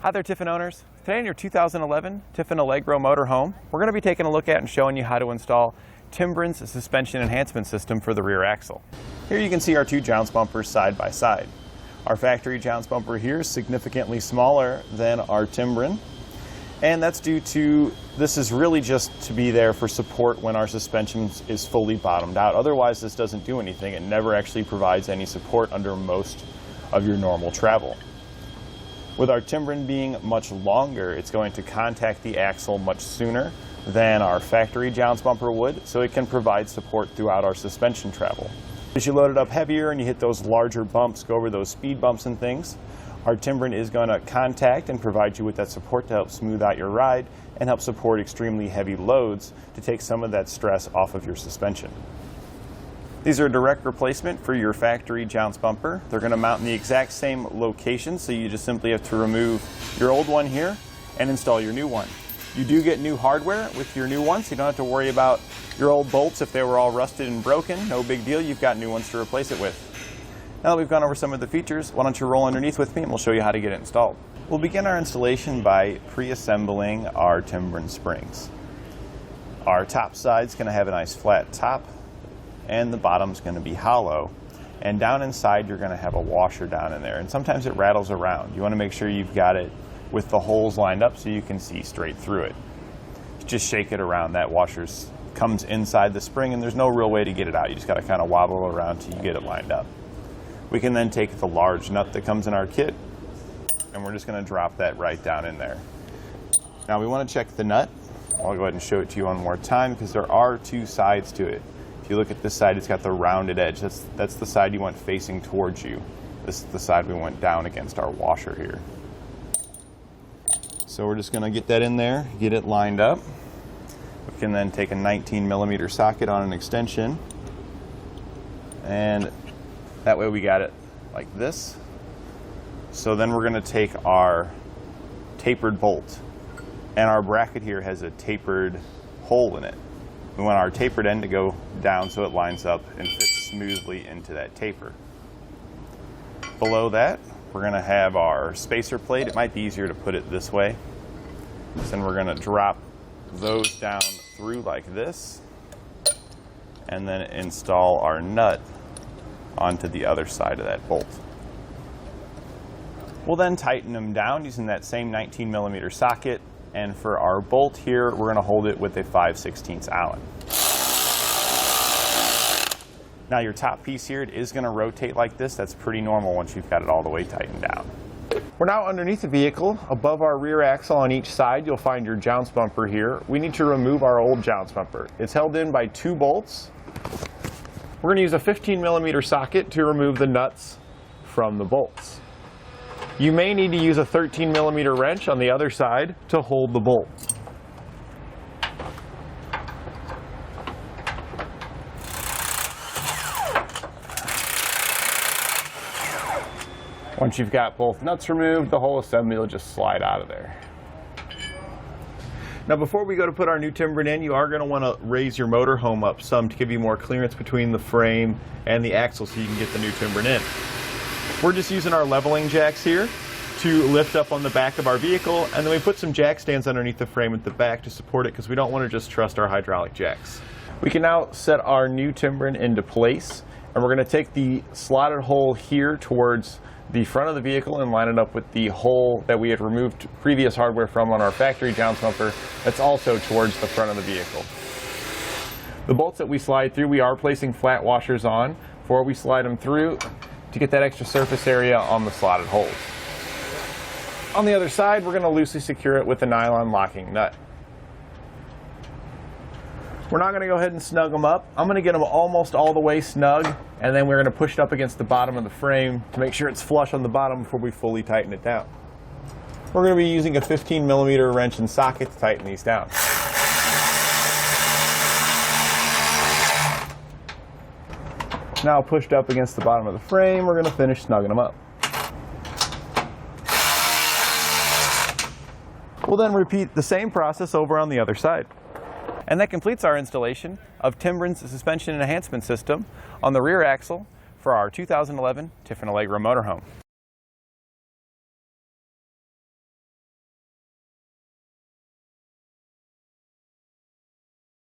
Hi there, Tiffin owners. Today in your 2011 Tiffin Allegro Motorhome, we're going to be taking a look at and showing you how to install Timbren's suspension enhancement system for the rear axle. Here you can see our two jounce bumpers side by side. Our factory jounce bumper here is significantly smaller than our Timbren, and that's due to this is really just to be there for support when our suspension is fully bottomed out. Otherwise, this doesn't do anything. It never actually provides any support under most of your normal travel. With our Timbren being much longer, it's going to contact the axle much sooner than our factory jounce bumper would, so it can provide support throughout our suspension travel. As you load it up heavier and you hit those larger bumps, go over those speed bumps and things, our Timbren is going to contact and provide you with that support to help smooth out your ride and help support extremely heavy loads to take some of that stress off of your suspension. These are a direct replacement for your factory jounce bumper. They're going to mount in the exact same location, so you just simply have to remove your old one here and install your new one. You do get new hardware with your new one, so you don't have to worry about your old bolts if they were all rusted and broken. No big deal, you've got new ones to replace it with. Now that we've gone over some of the features, why don't you roll underneath with me and we'll show you how to get it installed. We'll begin our installation by pre-assembling our Timbren springs. Our top side's going to have a nice flat top, and the bottom's going to be hollow, and down inside you're going to have a washer down in there, and sometimes it rattles around. You want to make sure you've got it with the holes lined up so you can see straight through it. Just shake it around. That washer comes inside the spring and there's no real way to get it out. You just got to kind of wobble around till you get it lined up. We can then take the large nut that comes in our kit and we're just going to drop that right down in there. Now we want to check the nut. I'll go ahead and show it to you one more time because there are two sides to it. If you look at this side, it's got the rounded edge. That's the side you want facing towards you. This is the side we want down against our washer here. So we're just going to get that in there, get it lined up. We can then take a 19mm socket on an extension, and that way we got it like this. So then we're going to take our tapered bolt, and our bracket here has a tapered hole in it. We want our tapered end to go down so it lines up and fits smoothly into that taper. Below that, we're going to have our spacer plate. It might be easier to put it this way. So then we're going to drop those down through like this and then install our nut onto the other side of that bolt. We'll then tighten them down using that same 19mm socket. And for our bolt here, we're going to hold it with a 5/16 Allen. Now your top piece here, it is going to rotate like this. That's pretty normal once you've got it all the way tightened down. We're now underneath the vehicle. Above our rear axle on each side, you'll find your jounce bumper here. We need to remove our old jounce bumper. It's held in by two bolts. We're going to use a 15mm socket to remove the nuts from the bolts. You may need to use a 13mm wrench on the other side to hold the bolt. Once you've got both nuts removed, the whole assembly will just slide out of there. Now before we go to put our new Timbren in, you are going to want to raise your motorhome up some to give you more clearance between the frame and the axle so you can get the new Timbren in. We're just using our leveling jacks here to lift up on the back of our vehicle, and then we put some jack stands underneath the frame at the back to support it because we don't want to just trust our hydraulic jacks. We can now set our new Timbren into place, and we're going to take the slotted hole here towards the front of the vehicle and line it up with the hole that we had removed previous hardware from on our factory jounce bumper that's also towards the front of the vehicle. The bolts that we slide through, we are placing flat washers on before we slide them through to get that extra surface area on the slotted holes. On the other side, we're going to loosely secure it with a nylon locking nut. We're now going to go ahead and snug them up. I'm going to get them almost all the way snug, and then we're going to push it up against the bottom of the frame to make sure it's flush on the bottom before we fully tighten it down. We're going to be using a 15mm wrench and socket to tighten these down. Now pushed up against the bottom of the frame, we're going to finish snugging them up. We'll then repeat the same process over on the other side. And that completes our installation of Timbren's suspension enhancement system on the rear axle for our 2011 Tiffin Allegro Motorhome.